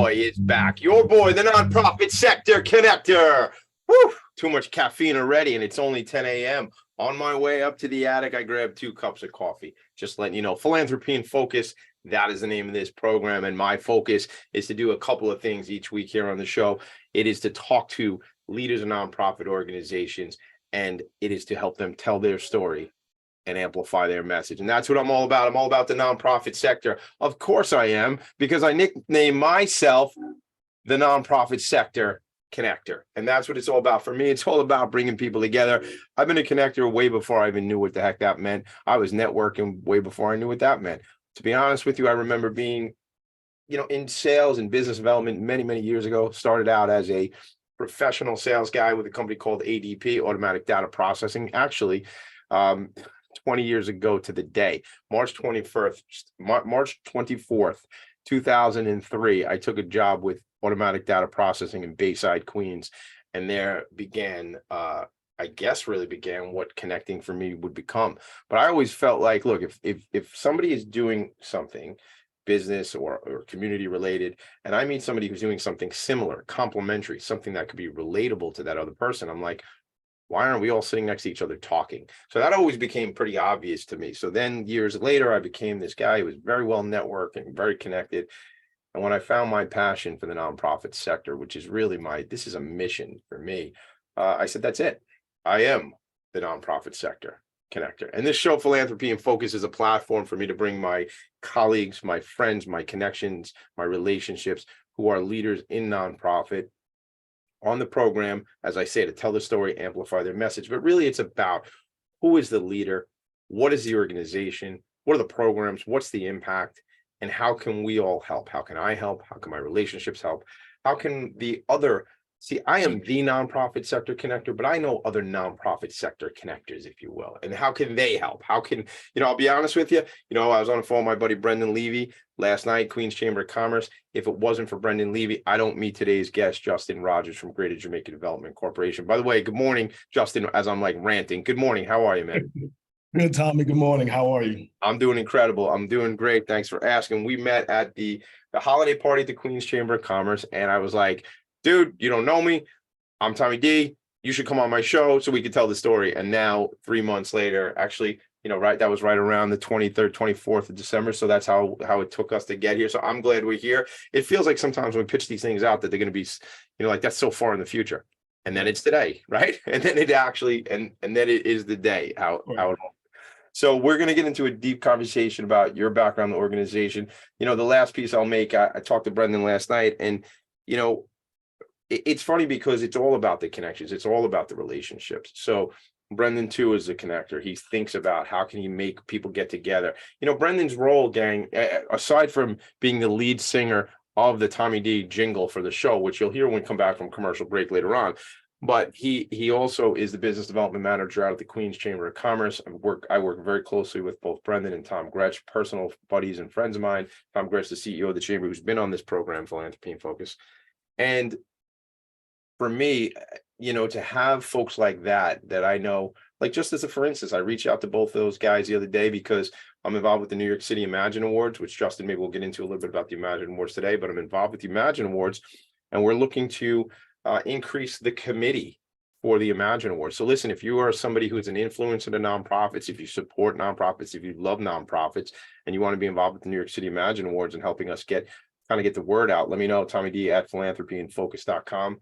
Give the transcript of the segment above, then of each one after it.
boy is back. Your boy, the nonprofit sector connector. Woo! Too much caffeine already, and it's only 10 a.m. On my way up to the attic, I grabbed 2 cups of coffee. Just letting you know, Philanthropy and Focus, that is the name of this program. And my focus is to do a couple of things each week here on the show. It is to talk to leaders of nonprofit organizations, and it is to help them tell their story and amplify their message. And that's what I'm all about. I'm all about the nonprofit sector. Of course I am, because I nicknamed myself the nonprofit sector connector. And that's what it's all about for me. It's all about bringing people together. I've been a connector way before I even knew what the heck that meant. I was networking way before I knew what that meant. To be honest with you, I remember being, in sales and business development many, many years ago. Started out as a professional sales guy with a company called ADP, Automatic Data Processing. Actually, 20 years ago to the day, March 24th, 2003, I took a job with Automatic Data Processing in Bayside, Queens. And there began, really began what connecting for me would become. But I always felt like, look, if somebody is doing something, business or community related, and I meet somebody who's doing something similar, complementary, something that could be relatable to that other person, I'm like, why aren't we all sitting next to each other talking? So that always became pretty obvious to me. So then years later, I became this guy who was very well networked and very connected. And when I found my passion for the nonprofit sector, which is really this is a mission for me, I said, that's it. I am the nonprofit sector connector. And this show, Philanthropy and Focus, is a platform for me to bring my colleagues, my friends, my connections, my relationships who are leaders in nonprofit on the program, as I say, to tell the story, amplify their message. But really, it's about who is the leader, what is the organization, what are the programs, what's the impact, and how can we all help? How can I help? How can my relationships help? How can the other I am the nonprofit sector connector, but I know other nonprofit sector connectors, if you will. And how can they help? How can, I'll be honest with you, I was on the phone with my buddy Brendan Levy last night, Queens Chamber of Commerce. If it wasn't for Brendan Levy, I don't meet today's guest, Justin Rodgers from Greater Jamaica Development Corporation. By the way, good morning, Justin, as I'm ranting. Good morning. How are you, man? Good, Tommy. Good morning. How are you? I'm doing incredible. I'm doing great. Thanks for asking. We met at the holiday party at the Queens Chamber of Commerce, and I was like, dude, you don't know me. I'm Tommy D. You should come on my show so we could tell the story. And now 3 months later, actually, that was right around the 23rd, 24th of December. So that's how it took us to get here. So I'm glad we're here. It feels like sometimes when we pitch these things out that they're going to be, that's so far in the future. And then it's today, right? And then it actually, and then it is the day, how it all. So we're going to get into a deep conversation about your background, the organization. The last piece I'll make, I talked to Brendan last night, and, it's funny because it's all about the connections. It's all about the relationships. So Brendan, too, is a connector. He thinks about how can he make people get together. Brendan's role, gang, aside from being the lead singer of the Tommy D jingle for the show, which you'll hear when we come back from commercial break later on, but he also is the business development manager out of the Queens Chamber of Commerce. I work very closely with both Brendan and Tom Gretsch, personal buddies and friends of mine. Tom Gretsch, the CEO of the Chamber, who's been on this program, Philanthropy and Focus. And for me, to have folks like that I know, just as for instance, I reached out to both those guys the other day because I'm involved with the New York City Imagine Awards, which Justin, maybe we'll get into a little bit about the Imagine Awards today, but I'm involved with the Imagine Awards, and we're looking to increase the committee for the Imagine Awards. So listen, if you are somebody who's an influencer to nonprofits, if you support nonprofits, if you love nonprofits, and you want to be involved with the New York City Imagine Awards and helping us get the word out, let me know. Tommy D at philanthropyandfocus.com.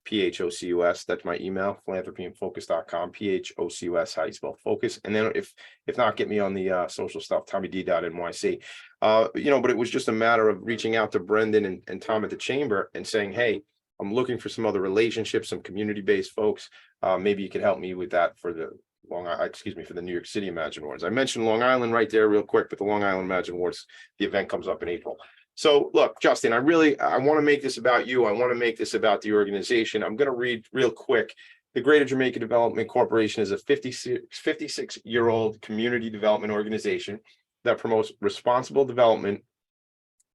PHOCUS, that's my email, philanthropyandfocus.com, PHOCUS, how you spell focus. And then if not, get me on the social stuff, tommyd.nyc. But it was just a matter of reaching out to Brendan and Tom at the Chamber and saying, hey, I'm looking for some other relationships, some community-based folks. Maybe you could help me with that for the for the New York City Imagine Awards. I mentioned Long Island right there real quick, but the Long Island Imagine Awards, the event comes up in April. So look, Justin, I want to make this about you. I want to make this about the organization. I'm going to read real quick. The Greater Jamaica Development Corporation is a 56-year-old community development organization that promotes responsible development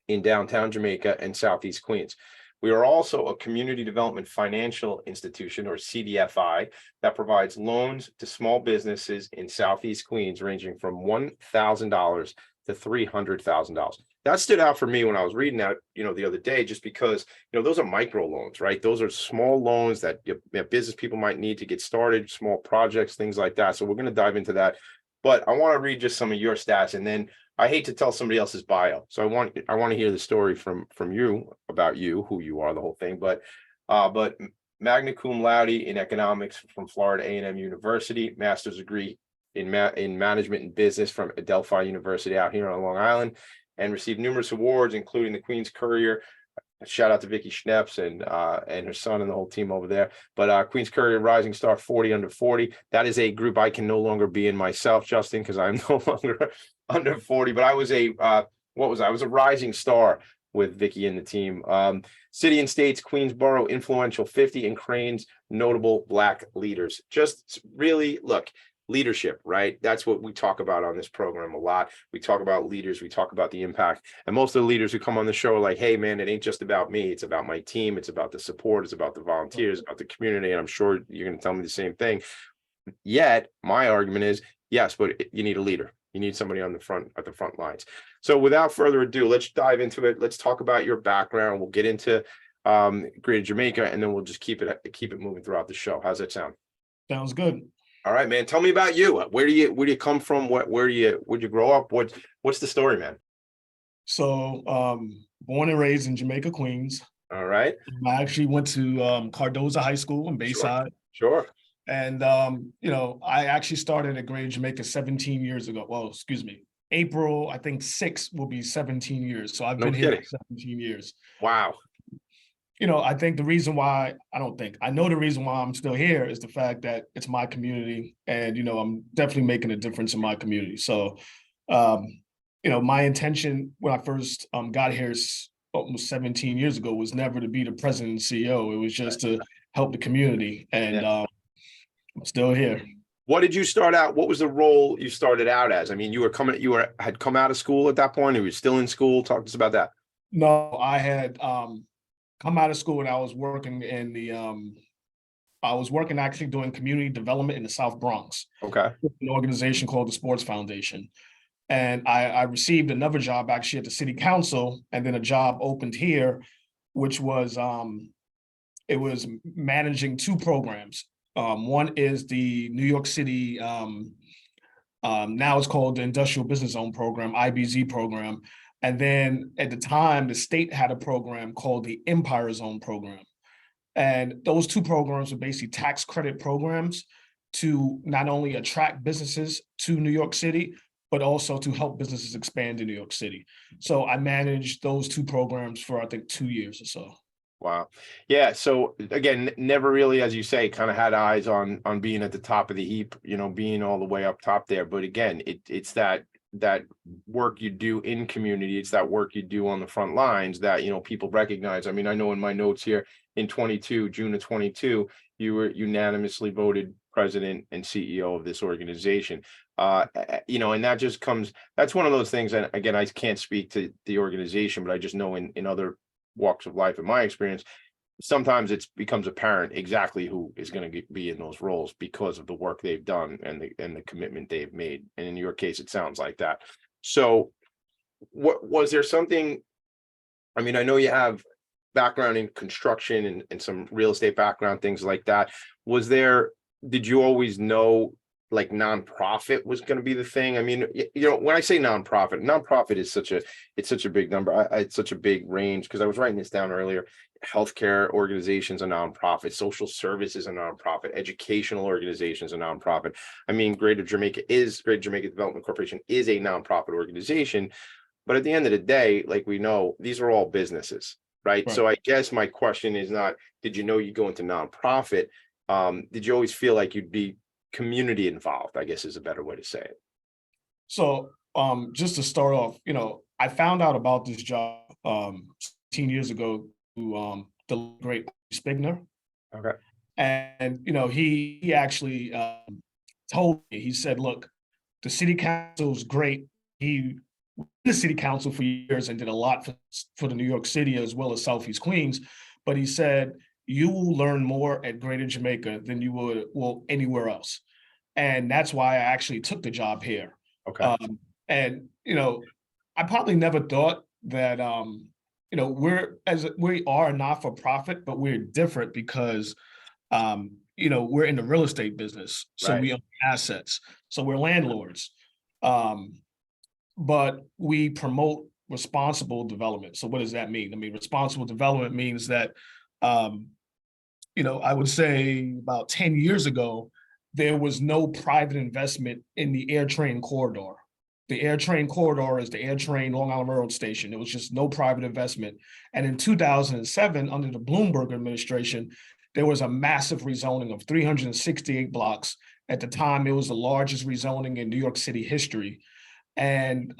in downtown Jamaica and Southeast Queens. We are also a community development financial institution, or CDFI, that provides loans to small businesses in Southeast Queens ranging from $1,000 to $300,000. that stood out for me when I was reading that, the other day, just because, those are micro loans, right? Those are small loans that business people might need to get started, small projects, things like that. So we're going to dive into that. But I want to read just some of your stats, and then I hate to tell somebody else's bio. So I want to hear the story from you about you, who you are, the whole thing. But magna cum laude in economics from Florida A&M University, master's degree in management and business from Adelphi University out here on Long Island, and received numerous awards, including the Queen's Courier. Shout out to Vicky Schneps and her son and the whole team over there. But Queen's Courier Rising Star 40 under 40. That is a group I can no longer be in myself, Justin, because I'm no longer under 40. But I was I was a rising star with Vicky and the team. City and States, Queensborough Influential 50, and Crane's Notable Black Leaders. Just really, look, leadership, right? That's what we talk about on this program a lot. We talk about leaders, we talk about the impact. And most of the leaders who come on the show are like, hey, man, it ain't just about me. It's about my team. It's about the support. It's about the volunteers, about the community. And I'm sure you're going to tell me the same thing. Yet, my argument is, yes, but you need a leader. You need somebody on the front, at the front lines. So without further ado, let's dive into it. Let's talk about your background. We'll get into Greater Jamaica, and then we'll just keep it moving throughout the show. How's that sound? Sounds good. All right, man. Tell me about you. Where do you come from? Where'd you grow up? What's the story, man? So, born and raised in Jamaica, Queens. All right. I actually went to Cardoza High School in Bayside. Sure. And, I actually started at Greater Jamaica 17 years ago. Well, excuse me. April, I think 6 will be 17 years. So I've been here for 17 years. Wow. I think the reason why, I know the reason why I'm still here is the fact that it's my community, and, I'm definitely making a difference in my community. So, my intention when I first got here almost 17 years ago was never to be the president and CEO. It was just to help the community, and I'm still here. What did you start out? What was the role you started out as? I mean, had come out of school at that point, or you were still in school? Talk to us about that. No, I had come out of school and I was working actually doing community development in the South Bronx. Okay. An organization called the Sports Foundation. And I received another job actually at the city council, and then a job opened here, which was it was managing 2 programs. One is the New York City, now it's called the Industrial Business Zone Program, IBZ program. And then at the time, the state had a program called the Empire Zone program. And those 2 programs were basically tax credit programs to not only attract businesses to New York City, but also to help businesses expand in New York City. So I managed those 2 programs for, I think, 2 years or so. Wow. Yeah. So again, never really, as you say, kind of had eyes on being at the top of the heap, being all the way up top there. But again, it's that work you do in community. It's that work you do on the front lines that, people recognize. I mean, I know in my notes here in June of 22, you were unanimously voted president and CEO of this organization. And that just that's one of those things. And again, I can't speak to the organization, but I just know in other walks of life, in my experience, sometimes it becomes apparent exactly who is going to be in those roles because of the work they've done and the commitment they've made. And in your case, it sounds like that. So what was there something, I mean, I know you have background in construction and some real estate background, things like that. Did you always know like nonprofit was going to be the thing? I mean, when I say nonprofit is such a big number. It's such a big range, because I was writing this down earlier. Healthcare organizations are nonprofit, social services are nonprofit, educational organizations are nonprofit. I mean, Greater Jamaica Development Corporation is a nonprofit organization, but at the end of the day, like we know, these are all businesses, right? So I guess my question is not, did you know you go into nonprofit? Did you always feel like you'd be community involved, I guess is a better way to say it. So just to start off, I found out about this job 10 years ago through the great Spigner. Okay. And he actually told me, he said, look, the city council is great. He was in the city council for years and did a lot for the New York City as well as Southeast Queens. But he said, you will learn more at Greater Jamaica than you will anywhere else. And that's why I actually took the job here. Okay. And, I probably never thought that we are not for profit, but we're different because we're in the real estate business, so Right. we own assets, so we're landlords. But we promote responsible development. So what does that mean? I mean, responsible development means that, I would say about 10 years ago, there was no private investment in the air train corridor. The air train corridor is the air train Long Island Railroad Station. There was just no private investment. And in 2007, under the Bloomberg administration, there was a massive rezoning of 368 blocks. At the time, it was the largest rezoning in New York City history. And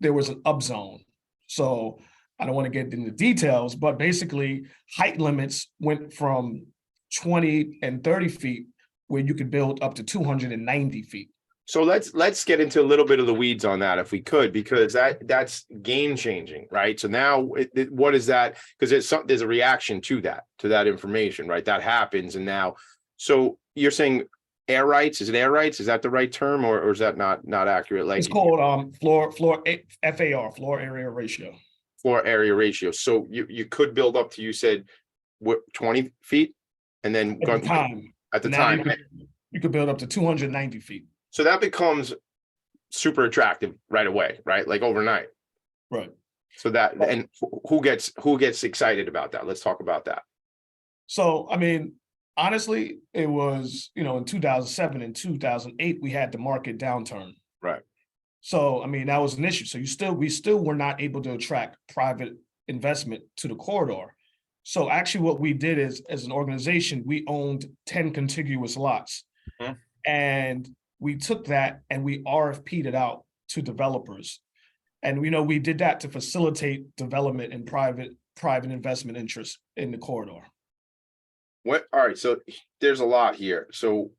there was an upzone. So I don't want to get into details, but basically height limits went from 20 and 30 feet where you could build up to 290 feet. So let's get into a little bit of the weeds on that if we could, because that's game changing, right? So now what is that? Because there's a reaction to that information, right? That happens, and now, so you're saying air rights? Is it air rights? Is that the right term, or is that not accurate? Like, it's called floor FAR, floor area ratio. Floor area ratio. So you could build up to, you said, what, 20 feet, and then at the time you could build up to 290 feet. So that becomes super attractive right away, right? Like overnight. Right. So that, and who gets excited about that? Let's talk about that. So, I mean, honestly, it was, in 2007 and 2008, we had the market downturn. Right. So, I mean, that was an issue. So we still were not able to attract private investment to the corridor. So actually what we did is, as an organization, we owned 10 contiguous lots. Mm-hmm. And we took that and we RFP'd it out to developers. And we did that to facilitate development and private investment interest in the corridor. All right, so there's a lot here. So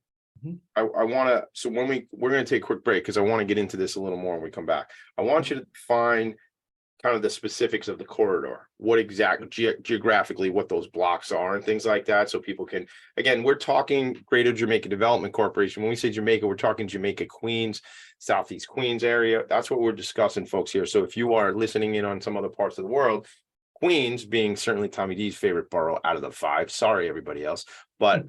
I want to, so we're going to take a quick break because I want to get into this a little more when we come back. I want you to define kind of the specifics of the corridor, what exactly geographically, what those blocks are and things like that. So people can, again, we're talking Greater Jamaica Development Corporation. When we say Jamaica, we're talking Jamaica, Queens, Southeast Queens area. That's what we're discussing, folks, here. So if you are listening in on some other parts of the world, Queens being certainly Tommy D's favorite borough out of the 5. Sorry, everybody else. But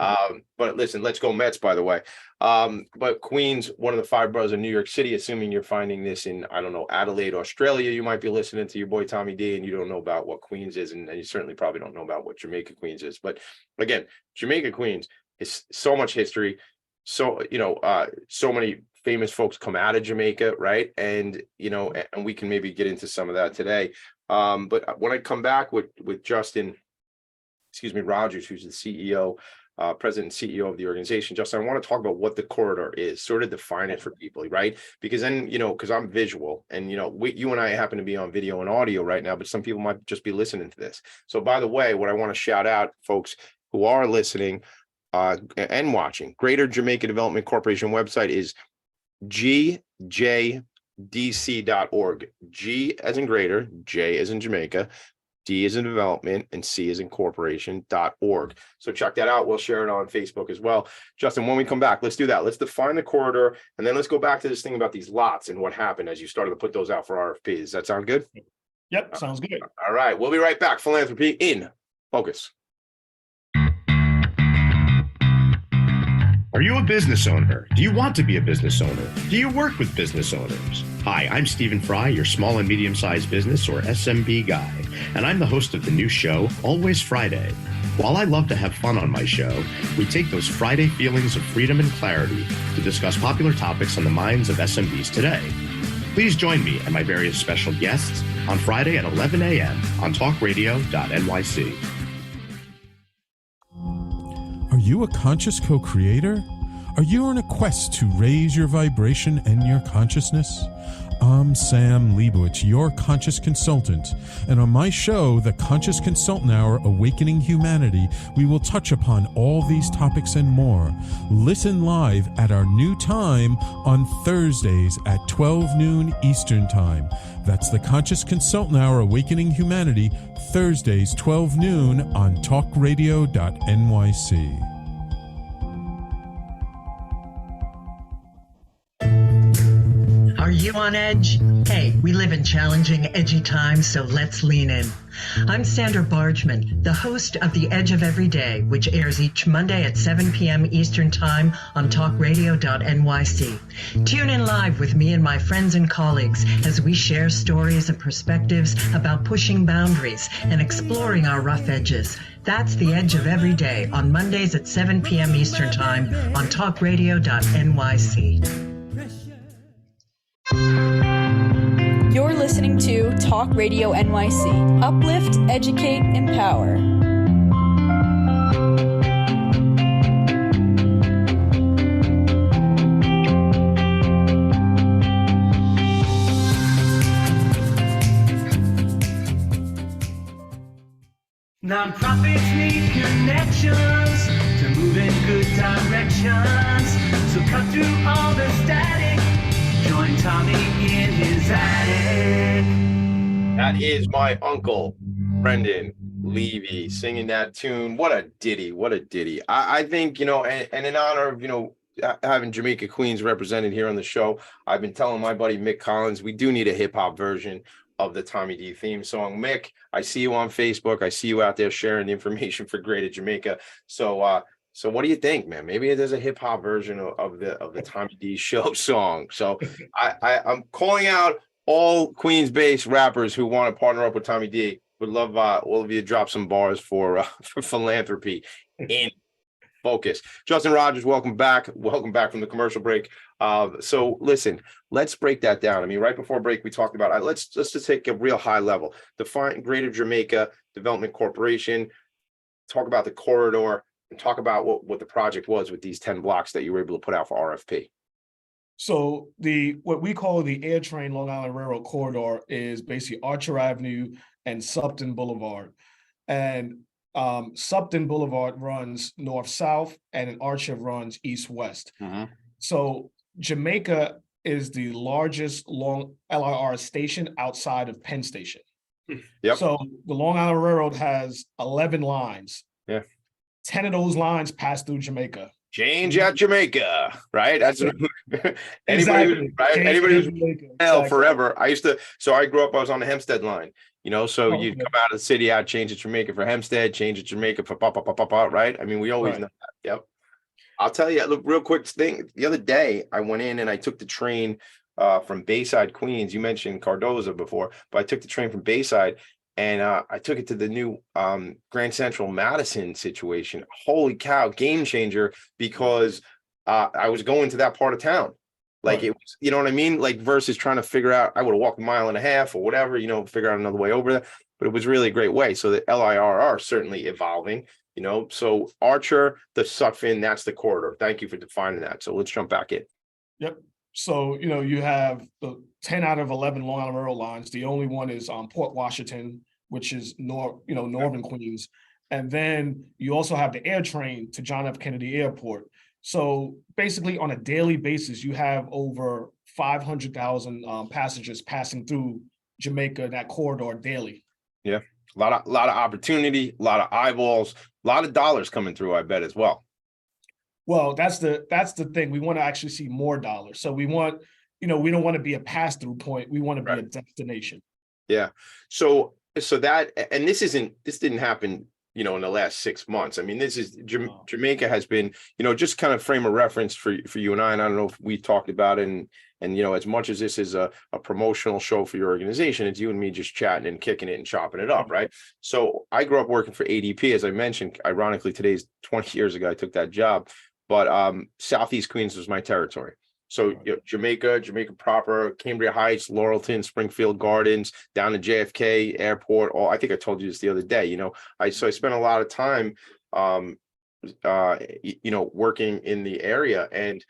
listen, let's go Mets, by the way. But Queens, one of the 5 boroughs in New York City, assuming you're finding this in, I don't know, Adelaide, Australia, you might be listening to your boy Tommy D and you don't know about what Queens is. And you certainly probably don't know about what Jamaica Queens is. But again, Jamaica Queens is so much history. So, so many famous folks come out of Jamaica, right? And, and we can maybe get into some of that today. But when I come back with Justin, Rodgers, who's the CEO, president and CEO of the organization, Justin, I want to talk about what the corridor is, sort of define it for people, right? Because then, because I'm visual and, you and I happen to be on video and audio right now, but some people might just be listening to this. So by the way, what I want to shout out, folks who are listening and watching, Greater Jamaica Development Corporation website is GJDC.org. G as in greater, J as in Jamaica, D as in development, and C as in corporation.org. So check that out. We'll share it on Facebook as well. Justin, when we come back, let's do that. Let's define the corridor, and then let's go back to this thing about these lots and what happened as you started to put those out for RFPs. Does that sound good? Yep, sounds good. All right, we'll be right back. Philanthropy in Focus. Are you a business owner? Do you want to be a business owner? Do you work with business owners? Hi, I'm Stephen Fry, your small and medium-sized business or SMB guy, and I'm the host of the new show, Always Friday. While I love to have fun on my show, we take those Friday feelings of freedom and clarity to discuss popular topics on the minds of SMBs today. Please join me and my various special guests on Friday at 11 a.m. on talkradio.nyc. Are you a conscious co-creator? Are you on a quest to raise your vibration and your consciousness? I'm Sam Leibowitz, your conscious consultant, and on my show, The Conscious Consultant Hour, Awakening Humanity, we will touch upon all these topics and more. Listen live at our new time on Thursdays at 12 noon Eastern Time. That's The Conscious Consultant Hour, Awakening Humanity, Thursdays, 12 noon on talkradio.nyc. How Are you on edge? Hey, we live in challenging, edgy times, so let's lean in. I'm Sandra Bargman, the host of The Edge of Every Day, which airs each Monday at 7 p.m. Eastern Time on talkradio.nyc. Tune in live with me and my friends and colleagues as we share stories and perspectives about pushing boundaries and exploring our rough edges. That's The Edge of Every Day on Mondays at 7 p.m. Eastern Time on talkradio.nyc. You're listening to Talk Radio NYC. Uplift, educate, empower. Nonprofits need connections to move in good directions. So cut through all the static. Join Tommy in his attic. That is my uncle, Brendan Levy, singing that tune. What a ditty. What a ditty. I think, and in honor of, having Jamaica Queens represented here on the show, I've been telling my buddy Mick Collins, we do need a hip hop version of the Tommy D theme song. Mick, I see you on Facebook. I see you out there sharing the information for Greater Jamaica. So what do you think, man? Maybe there's a hip hop version of the Tommy D show song. So I'm calling out all Queens-based rappers who want to partner up with Tommy D. Would love all of you to drop some bars for philanthropy in Phocus. Justin Rodgers, welcome back. Welcome back from the commercial break. So listen, let's break that down. I mean, right before break, we talked about let's just take a real high level. Define Greater Jamaica Development Corporation. Talk about the corridor and talk about what the project was with these 10 blocks that you were able to put out for RFP. So what we call the Air Train Long Island Railroad corridor is basically Archer Avenue and Supton Boulevard. And Supton Boulevard runs north-south and Archer runs east-west. So Jamaica is the largest long LIR station outside of Penn Station. Yep. So the Long Island Railroad has 11 lines. Yeah. 10 of those lines pass through Jamaica. Change at Jamaica, right? That's Exactly. Anybody who's hell Exactly. forever. I grew up, I was on the Hempstead line, so you'd come out of the city, I'd change at Jamaica for Hempstead, change at Jamaica for right? I mean, we always know that. Yep. I'll tell you, look, real quick thing. The other day, I went in and I took the train from Bayside, Queens. You mentioned Cardozo before, but I took the train from Bayside and I took it to the new Grand Central Madison situation. Holy cow, game changer, because I was going to that part of town. Like it was, you know what I mean? Like versus trying to figure out, I would have walked a mile and a half or whatever, figure out another way over there. But it was really a great way. So the LIRR certainly evolving. So Archer, the Sutphin, that's the corridor. Thank you for defining that. So let's jump back in. Yep. So, you have the 10 out of 11 Long Island Railroad lines. The only one is Port Washington, which is northern Queens. And then you also have the air train to John F. Kennedy Airport. So basically on a daily basis, you have over 500,000 passengers passing through Jamaica, that corridor daily. Yeah. A lot of opportunity, a lot of eyeballs, a lot of dollars coming through, I bet, as well. Well, that's the thing. We want to actually see more dollars. So we want, we don't want to be a pass-through point. We want to be a destination. Yeah. So that, and this didn't happen, in the last 6 months. I mean, this is Jamaica has been, just kind of frame of reference for you and I don't know if we talked about it and as much as this is a promotional show for your organization, it's you and me just chatting and kicking it and chopping it up, right? So I grew up working for ADP, as I mentioned. Ironically, today's 20 years ago I took that job, but Southeast Queens was my territory. So Jamaica proper, Cambria Heights, Laurelton, Springfield Gardens, down to JFK Airport. I think I told you this the other day. I spent a lot of time, working in the area, and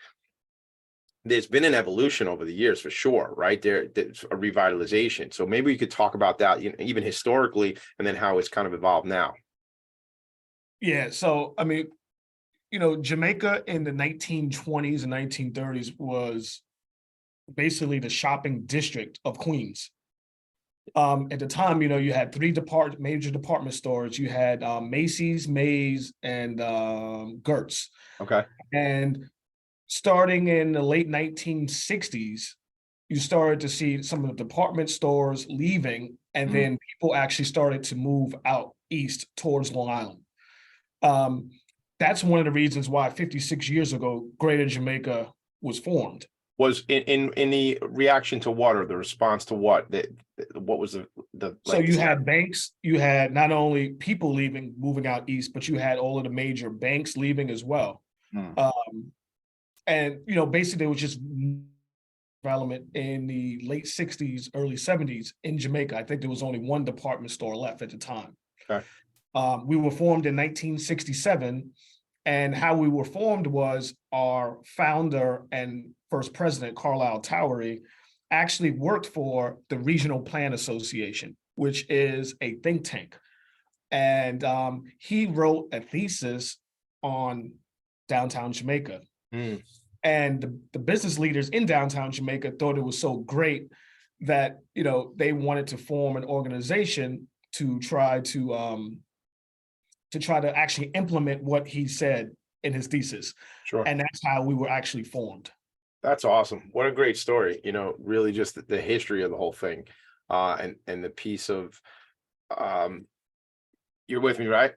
there's been an evolution over the years for sure, right? There's a revitalization. So maybe we could talk about that, even historically, and then how it's kind of evolved now. Yeah. So I mean, Jamaica in the 1920s and 1930s was basically the shopping district of Queens. At the time, you had three major department stores. You had Macy's, Mays, and Gertz. Okay. And starting in the late 1960s, you started to see some of the department stores leaving, and then people actually started to move out east towards Long Island. That's one of the reasons why 56 years ago, Greater Jamaica was formed. Was in the reaction to what, or the response to what? What was the So you had banks, you had not only people leaving, moving out east, but you had all of the major banks leaving as well. And basically it was just development in the late 60s, early 70s in Jamaica. I think there was only one department store left at the time. Okay. We were formed in 1967, and how we were formed was our founder and first president, Carlisle Towery, actually worked for the Regional Plan Association, which is a think tank. And he wrote a thesis on downtown Jamaica. And the business leaders in downtown Jamaica thought it was so great that, they wanted to form an organization to try to actually implement what he said in his thesis. Sure. And that's how we were actually formed. That's awesome. What a great story. Really just the history of the whole thing. And the piece of, you're with me, right?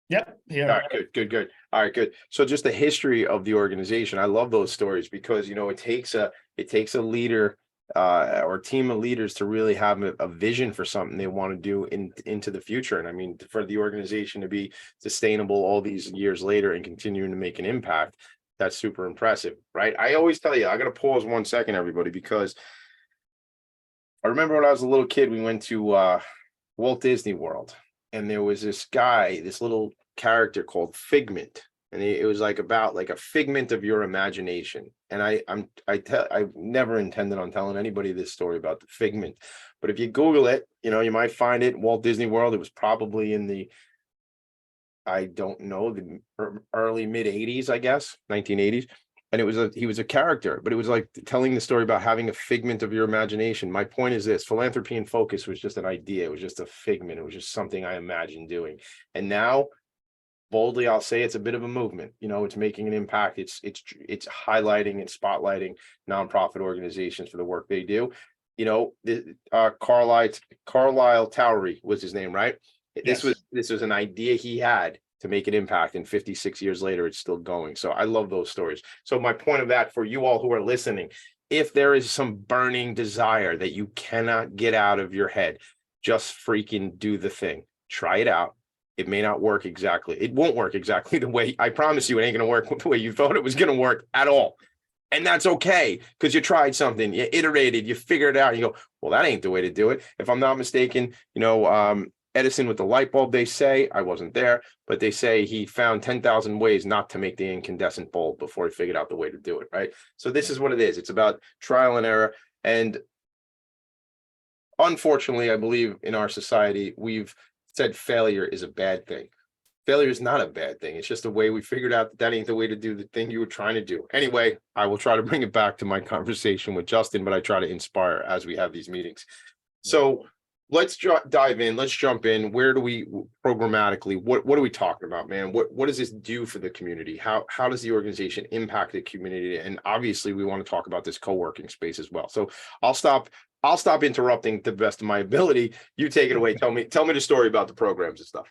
Yep. Yeah. All right, good. All right, good. So just the history of the organization. I love those stories because, it takes a leader or a team of leaders to really have a vision for something they want to do into the future. And I mean, for the organization to be sustainable all these years later and continuing to make an impact, that's super impressive, right? I always tell you, I got to pause 1 second, everybody, because I remember when I was a little kid, we went to Walt Disney World, and there was this guy, this little character called Figment. And it was about a figment of your imagination. And I never intended on telling anybody this story about the Figment, but if you Google it, you might find it. Walt Disney World. It was probably in the, I don't know, the early mid 80s, I guess, 1980s. And he was a character, but it was like telling the story about having a figment of your imagination. My point is this: Philanthropy and Phocus was just an idea. It was just a figment. It was just something I imagined doing. And now, boldly, I'll say it's a bit of a movement. It's making an impact. It's highlighting and spotlighting nonprofit organizations for the work they do. Carlisle Towery was his name, right? Yes. This was an idea he had to make an impact, and 56 years later, it's still going. So I love those stories. So my point of that for you all who are listening, if there is some burning desire that you cannot get out of your head, just freaking do the thing. Try it out. It may not work exactly. It won't work exactly the way, I promise you, it ain't going to work the way you thought it was going to work at all. And that's okay, because you tried something, you iterated, you figured it out. You go, well, that ain't the way to do it. If I'm not mistaken, Edison with the light bulb, they say, I wasn't there, but they say he found 10,000 ways not to make the incandescent bulb before he figured out the way to do it, right? So this is what it is. It's about trial and error. And unfortunately, I believe in our society, we've said failure is a bad thing. Failure is not a bad thing. It's just a way we figured out that ain't the way to do the thing you were trying to do. Anyway, I will try to bring it back to my conversation with Justin, but I try to inspire as we have these meetings. So let's dive in. Let's jump in. Where do we programmatically, what are we talking about, man? What does this do for the community? How does the organization impact the community? And obviously we want to talk about this co-working space as well. So I'll stop interrupting to the best of my ability. You take it away. Tell me the story about the programs and stuff.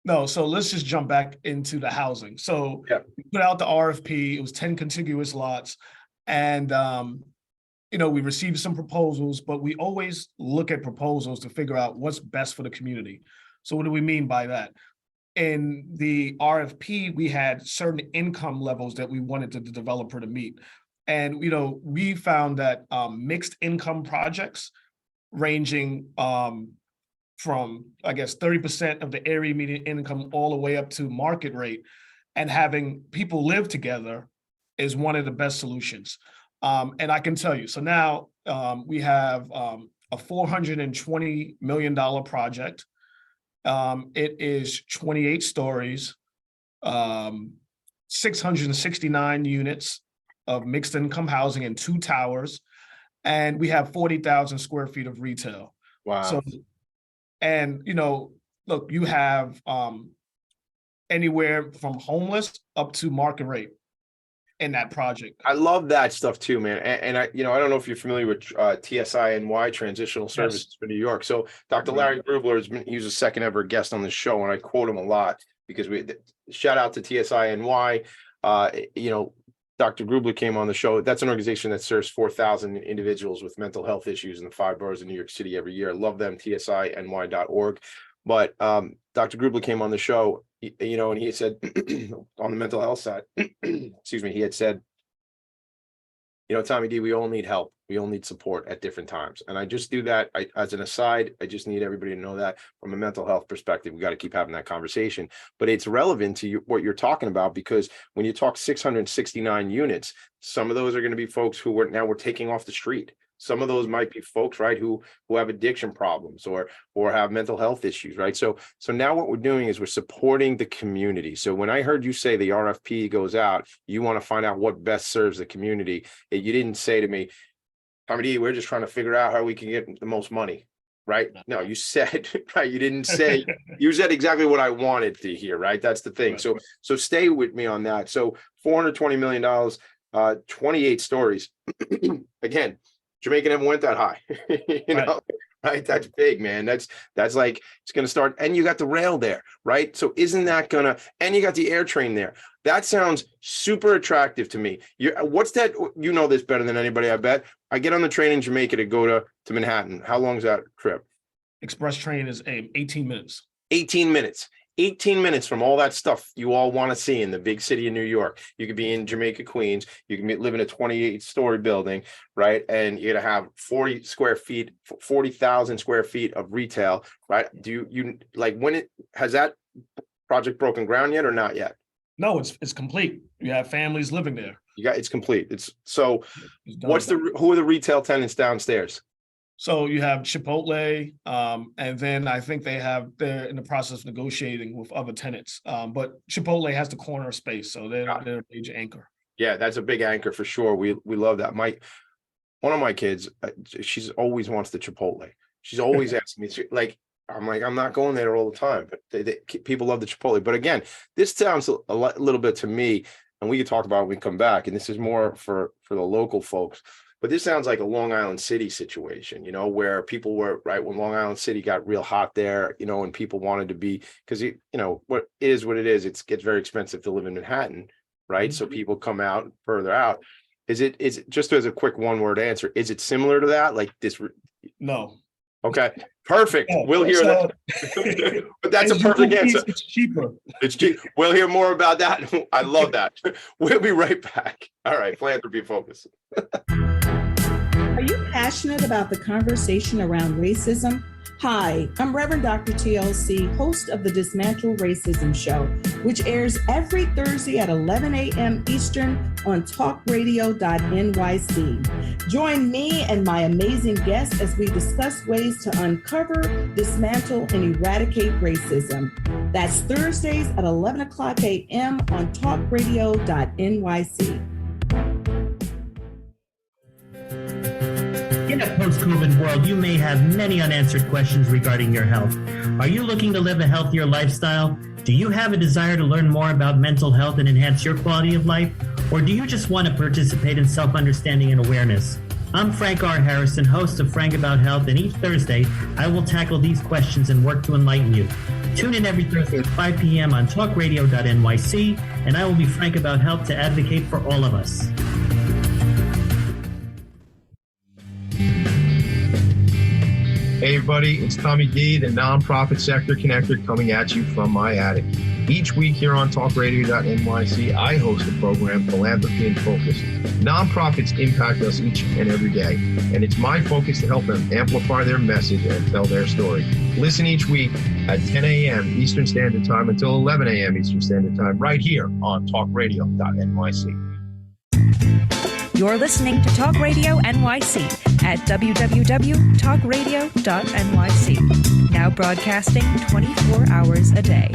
No, so let's just jump back into the housing. So Yeah. we put out the RFP. It was 10 contiguous lots. And, we received some proposals, but we always look at proposals to figure out what's best for the community. So what do we mean by that? In the RFP, we had certain income levels that we wanted the developer to meet. And, we found that mixed income projects ranging from, I guess, 30% of the area median income all the way up to market rate, and having people live together is one of the best solutions. And I can tell you, so now we have a $420 million project. It is 28 stories, 669 units of mixed income housing in 2 towers, and we have 40,000 square feet of retail. Wow. So, and look, you have anywhere from homeless up to market rate. in that project. I love that stuff too, man. And I, I don't know if you're familiar with TSINY, Transitional Services for New York. So Dr. Larry Grubler he was a second ever guest on the show, and I quote him a lot because shout out to TSINY. Dr. Grubler came on the show. That's an organization that serves 4,000 individuals with mental health issues in the 5 boroughs of New York City every year. I love them, tsiny.org. But Dr. Grubler came on the show, and he had said on the mental health side, excuse me, he had said, Tommy D, we all need help. We all need support at different times. And I just do that as an aside. I just need everybody to know that from a mental health perspective, we got to keep having that conversation. But it's relevant to what you're talking about, because when you talk 669 units, some of those are going to be folks who we're taking off the street. Some of those might be folks, right, who have addiction problems or have mental health issues, right? So now what we're doing is we're supporting the community. So when I heard you say the RFP goes out, you want to find out what best serves the community. You didn't say to me, Tommy D, we're just trying to figure out how we can get the most money, right? No, you said, right? You didn't say, you said exactly what I wanted to hear, right? That's the thing. So stay with me on that. So $420 million, 28 stories. Again, Jamaica never went that high, right? That's big, man. That's like, it's going to start. And you got the rail there, right? So isn't that and you got the air train there. That sounds super attractive to me. What's that? You know this better than anybody, I bet. I get on the train in Jamaica to go to Manhattan. How long is that trip? Express train is 18 minutes. 18 minutes. 18 minutes from all that stuff you all want to see in the big city of New York. You could be in Jamaica, Queens. You can live in a 28-story building, right? And you're going to have 40,000 square feet of retail, right? Do you like has that project broken ground yet or not yet? No, it's complete. You have families living there. It's complete. Who are the retail tenants downstairs? So you have Chipotle, and then I think they're in the process of negotiating with other tenants. But Chipotle has the corner space, so they're a major anchor. Yeah, that's a big anchor for sure. We love that. One of my kids, she's always wants the Chipotle. She's always asking me, I'm not going there all the time, but people love the Chipotle. But again, this sounds a little bit to me, and we can talk about it when we come back. And this is more for the local folks. But this sounds like a Long Island City situation, where people were, right, when Long Island City got real hot there, and people wanted to be, because, what it is, it gets very expensive to live in Manhattan, right? Mm-hmm. So people come out further out. Is it just as a quick one-word answer, is it similar to that? Like this? No. Okay, perfect. We'll hear that. But that's a perfect answer. It's cheaper. It's cheap. We'll hear more about that. I love that. We'll be right back. All right, Philanthropy Focus. Are you passionate about the conversation around racism? Hi, I'm Reverend Dr. TLC, host of the Dismantle Racism Show, which airs every Thursday at 11 a.m. Eastern on talkradio.nyc. Join me and my amazing guests as we discuss ways to uncover, dismantle, and eradicate racism. That's Thursdays at 11 o'clock a.m. on talkradio.nyc. In a post-COVID world, you may have many unanswered questions regarding your health. Are you looking to live a healthier lifestyle? Do you have a desire to learn more about mental health and enhance your quality of life? Or do you just want to participate in self-understanding and awareness? I'm Frank R. Harrison, host of Frank About Health, and each Thursday, I will tackle these questions and work to enlighten you. Tune in every Thursday at 5 p.m. on talkradio.nyc, and I will be frank about health to advocate for all of us. Hey everybody, it's Tommy D, the nonprofit sector connector, coming at you from my attic. Each week here on talkradio.nyc, I host the program Philanthropy and Focus. Nonprofits impact us each and every day, and it's my focus to help them amplify their message and tell their story. Listen each week at 10 a.m. Eastern Standard Time until 11 a.m. Eastern Standard Time right here on talkradio.nyc. You're listening to Talk Radio NYC at www.talkradio.nyc. Now broadcasting 24 hours a day.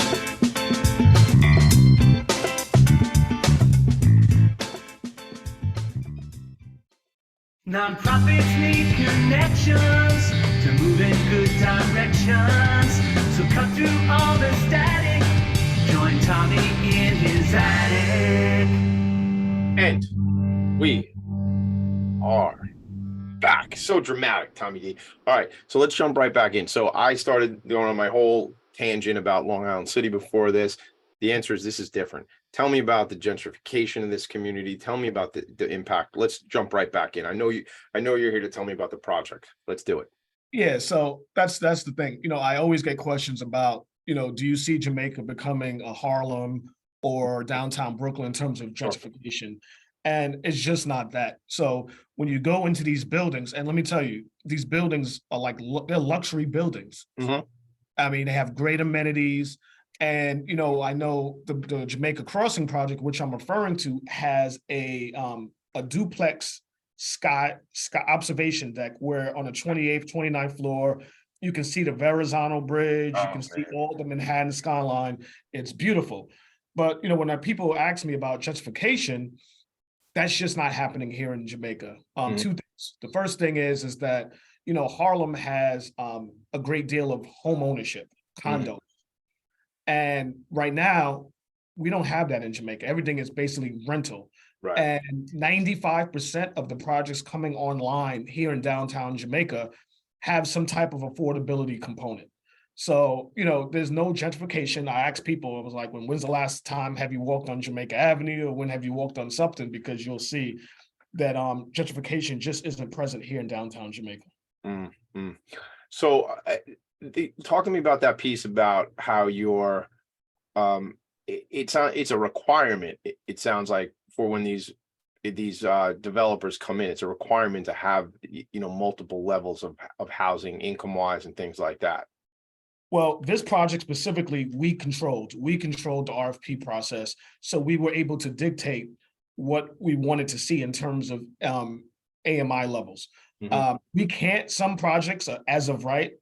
Nonprofits need connections to move in good directions. So cut through all the static. Join Tommy in his attic. And we are back. So dramatic, Tommy D. All right, so let's jump right back in. So I started going on my whole tangent about Long Island City before this. The answer is this is different. Tell me about the gentrification of this community. Tell me about the impact. Let's jump right back in. I know you're here to tell me about the project. Let's do it. Yeah, so that's the thing. I always get questions about, do you see Jamaica becoming a Harlem or downtown Brooklyn in terms of gentrification? And it's just not that. So when you go into these buildings, and let me tell you, these buildings are like they're luxury buildings. Mhm. I mean, they have great amenities. And I know the Jamaica Crossing project, which I'm referring to, has a duplex sky observation deck where on the 28th, 29th floor, you can see the Verrazano Bridge, you can see all the Manhattan skyline. It's beautiful. But when people ask me about gentrification, that's just not happening here in Jamaica. Two things. The first thing is that Harlem has a great deal of home ownership, condos. And right now, we don't have that in Jamaica. Everything is basically rental. Right. And 95% of the projects coming online here in downtown Jamaica have some type of affordability component. So, there's no gentrification. I asked people, it was like, when's the last time have you walked on Jamaica Avenue, or when have you walked on something? Because you'll see that gentrification just isn't present here in downtown Jamaica. So talk to me about that piece about how you're it's a requirement. It sounds like for when these developers come in, it's a requirement to have multiple levels of housing, income wise, and things like that. Well, this project specifically, we controlled the RFP process, so we were able to dictate what we wanted to see in terms of AMI levels. We can't, some projects as of right,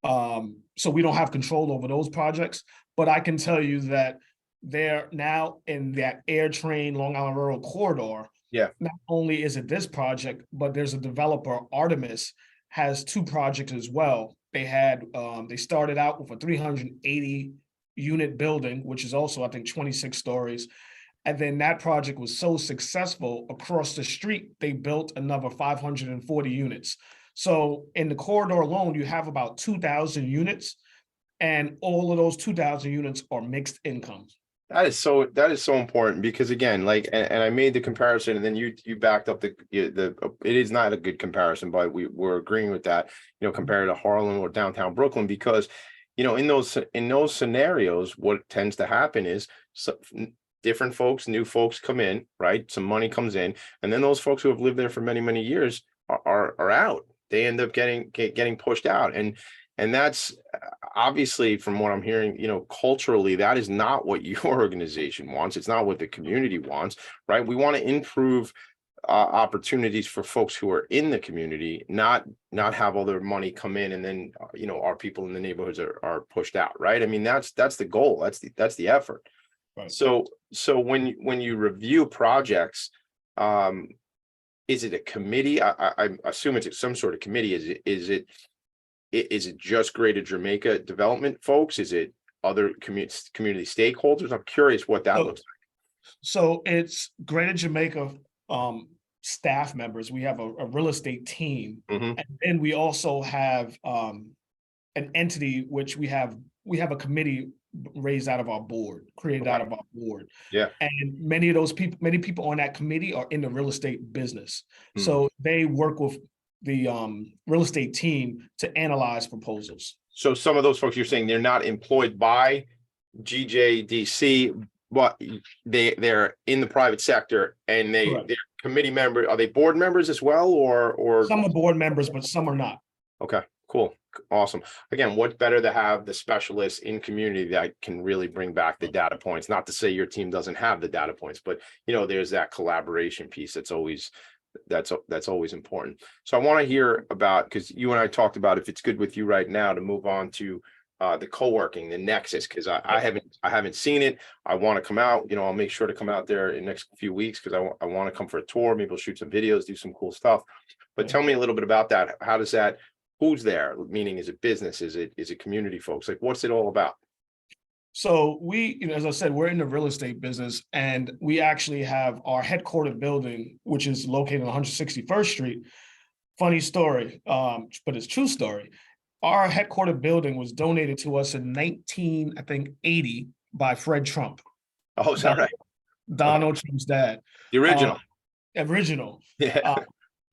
so we don't have control over those projects, but I can tell you that they're now in that air train Long Island Rural Corridor. Yeah. Not only is it this project, but there's a developer, Artemis, has two projects as well. They started out with a 380 unit building, which is also, I think, 26 stories. And then that project was so successful, across the street, they built another 540 units. So in the corridor alone, you have about 2,000 units, and all of those 2,000 units are mixed income. That is so important, because again, like, and I made the comparison, and then you backed up it is not a good comparison, but we're agreeing with that, compared to Harlem or downtown Brooklyn, because, in those scenarios, what tends to happen is different folks, new folks come in, right? Some money comes in, and then those folks who have lived there for many, many years are out. They end up getting pushed out. And that's obviously, from what I'm hearing, culturally, that is not what your organization wants. It's not what the community wants, right? We want to improve opportunities for folks who are in the community, not have all their money come in and then, our people in the neighborhoods are pushed out, right? I mean, that's the goal. That's the effort. Right. So when you review projects, is it a committee? I assume it's some sort of committee. Is it just Greater Jamaica development folks? Is it other community stakeholders? I'm curious what that looks like. So it's Greater Jamaica staff members. We have a real estate team, and then we also have an entity which we have a committee raised out of our board, created out of our board. Yeah. And many people on that committee are in the real estate business. So they work with the real estate team to analyze proposals. So some of those folks, you're saying they're not employed by GJDC, but they're in the private sector, and they're committee members. Are they board members as well, or some are board members, but some are not? Okay, cool. Awesome. Again, what's better to have the specialists in community that can really bring back the data points? Not to say your team doesn't have the data points, but there's that collaboration piece that's always important. So I want to hear about, because you and I talked about, if it's good with you right now, to move on to the co-working, the Nexus, because I haven't seen it. I want to come out. I'll make sure to come out there in the next few weeks, because I want to come for a tour. Maybe we'll shoot some videos, do some cool stuff. But tell me a little bit about that. How does that? Who's there? Meaning, is it business? Is it community folks? Like, what's it all about? So we, as I said, we're in the real estate business, and we actually have our headquartered building, which is located on 161st Street. Funny story, but it's true story. Our headquartered building was donated to us in 1980 by Fred Trump, Oh, is that right? Donald Trump's dad. The original. Original. Yeah.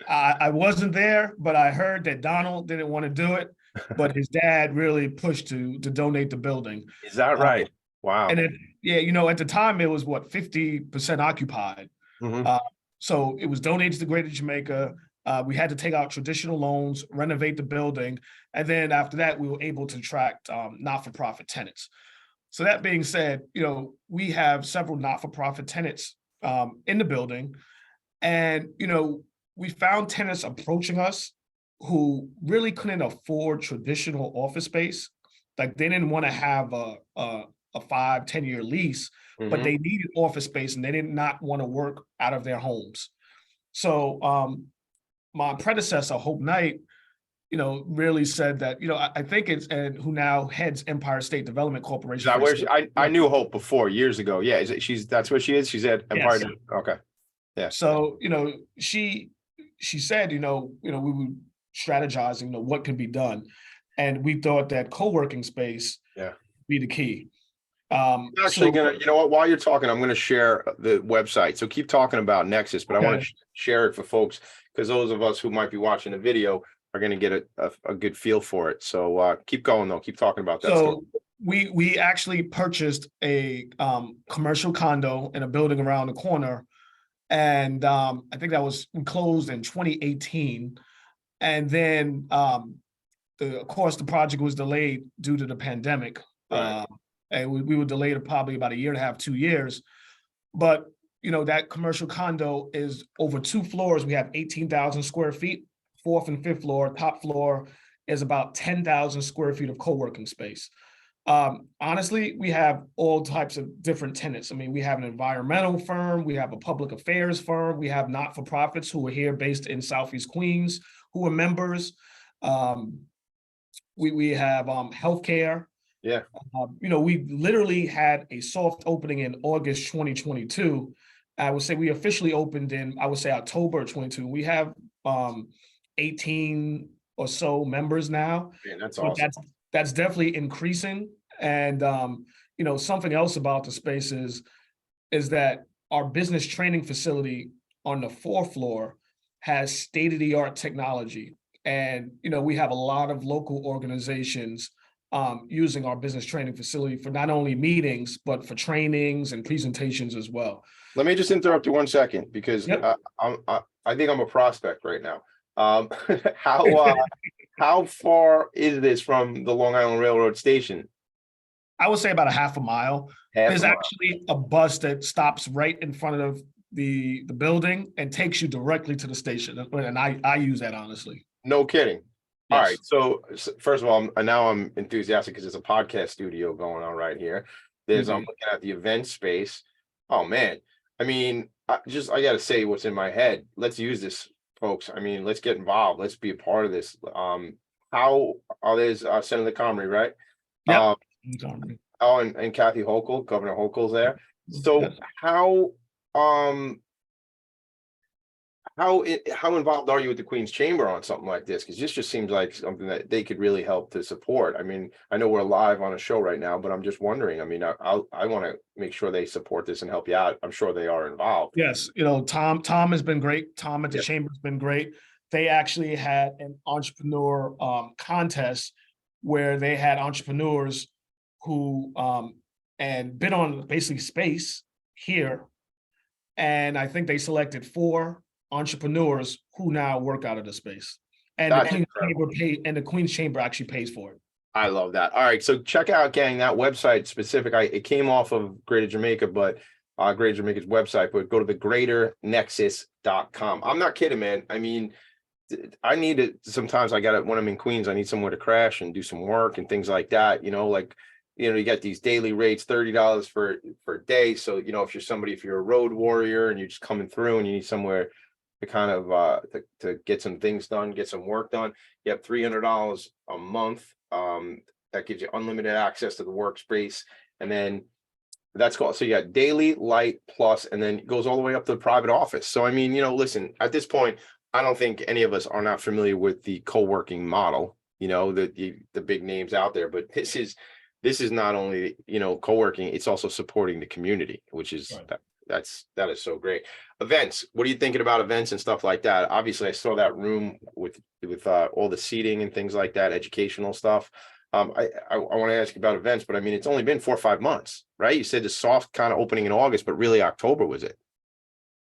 I wasn't there, but I heard that Donald didn't want to do it, but his dad really pushed to donate the building. Is that right? Wow. And at the time it was 50% occupied. Mhm. So it was donated to Greater Jamaica. We had to take out traditional loans, renovate the building, and then after that, we were able to attract not-for-profit tenants. So that being said, we have several not-for-profit tenants in the building, and we found tenants approaching us who really couldn't afford traditional office space. Like they didn't want to have a 5-10 year lease, but they needed office space and they did not want to work out of their homes. So my predecessor, Hope Knight, really said that, I think it's, and who now heads Empire State Development Corporation. Is that where I knew Hope before years ago. Yeah, that's where she is. She's at Empire. Yes. Okay. Yeah. So, she said, we were strategizing, what could be done. And we thought that co-working space be the key. Actually, while you're talking, I'm gonna share the website. So keep talking about Nexus, but I want to share it for folks because those of us who might be watching the video are gonna get a good feel for it. So keep going though. Keep talking about that. So we actually purchased a commercial condo in a building around the corner. And I think we closed in 2018. And then, of course, the project was delayed due to the pandemic. Right. And we were delayed probably about 1.5 to 2 years. But, that commercial condo is over 2 floors. We have 18,000 square feet, 4th and 5th floor. Top floor is about 10,000 square feet of co-working space. Honestly, we have all types of different tenants. I mean, we have an environmental firm, we have a public affairs firm, we have not-for-profits who are here based in Southeast Queens, who are members. We have healthcare. Yeah. We literally had a soft opening in August 2022. I would say we officially opened in, October of 22. We have 18 or so members now. Man, that's awesome. That's definitely increasing. And, something else about the space is that our business training facility on the 4th floor has state-of-the-art technology. And, we have a lot of local organizations using our business training facility for not only meetings, but for trainings and presentations as well. Let me just interrupt you 1 second because I think I'm a prospect right now. How far is this from the Long Island Railroad station? I would say about a half a mile. There's actually a bus that stops right in front of the building and takes you directly to the station. And I use that honestly. No kidding. Yes. All right. So first of all, now I'm enthusiastic because there's a podcast studio going on right here. I'm looking at the event space. Oh man. I mean, I got to say what's in my head. Let's use this, folks. I mean, let's get involved. Let's be a part of this. How there's Senator Comrie, right? Yeah. And Kathy Hochul, Governor Hochul's there. So Yes. how involved are you with the Queen's Chamber on something like this? Because this just seems like something that they could really help to support. I mean, I know we're live on a show right now, but I'm just wondering. I mean, I want to make sure they support this and help you out. I'm sure they are involved. Yes, Tom has been great. Tom at the chamber has been great. They actually had an entrepreneur contest where they had entrepreneurs who and bid on basically space here. And I think they selected 4 entrepreneurs who now work out of the space. And the Queen's Chamber actually pays for it. I love that. All right. So check out, gang, that website specific. It came off of Greater Jamaica, but Greater Jamaica's website, but go to the greaternexus.com. I'm not kidding, man. I mean, I need it. Sometimes when I'm in Queens, I need somewhere to crash and do some work and things like that. You got these daily rates, $30 for a day. So, if you're a road warrior and you're just coming through and you need somewhere to kind of to get some things done, get some work done, you have $300 a month. That gives you unlimited access to the workspace. And then that's called, so you got daily, light, plus, and then it goes all the way up to the private office. So I mean, listen, at this point, I don't think any of us are not familiar with the co-working model, the big names out there, but this is not only, co-working, it's also supporting the community, which is Right. that is so great. Events, what are you thinking about events and stuff like that? Obviously, I saw that room with all the seating and things like that, educational stuff. I want to ask you about events, but I mean, it's only been 4 or 5 months, right? You said the soft kind of opening in August, but really October was it?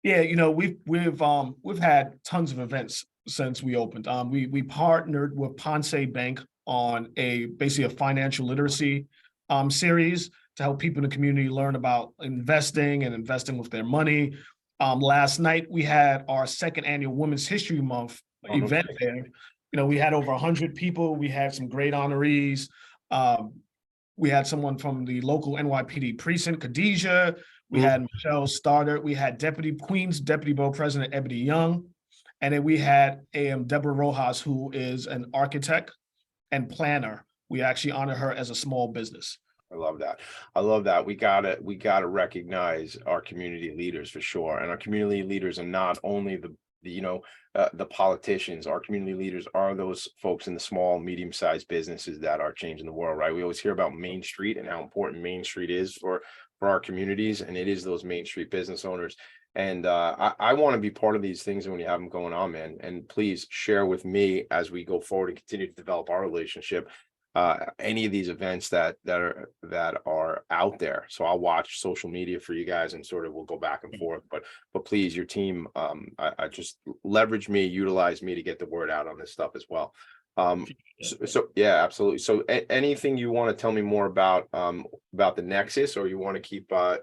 Yeah, we've had tons of events since we opened. We partnered with Ponce Bank on basically a financial literacy series to help people in the community learn about investing and investing with their money. Last night we had our second annual Women's History Month event there. We had over 100 people. We had some great honorees. We had someone from the local NYPD precinct, Khadijah. We had Michelle Starter. We had Queens Deputy Borough President Ebony Young. And then we had Deborah Rojas, who is an architect and planner. We actually honor her as a small business. I love that. I love that. We gotta recognize our community leaders for sure. And our community leaders are not only the politicians. Our community leaders are those folks in the small, medium-sized businesses that are changing the world, right? We always hear about Main Street and how important Main Street is for our communities, and it is those Main Street business owners. And I want to be part of these things when you have them going on, man. And please share with me as we go forward and continue to develop our relationship, any of these events that are out there. So I'll watch social media for you guys and sort of we'll go back and forth. But please, your team, I just leverage me, utilize me to get the word out on this stuff as well. So yeah, absolutely. So anything you want to tell me more about the Nexus, or you want to keep kind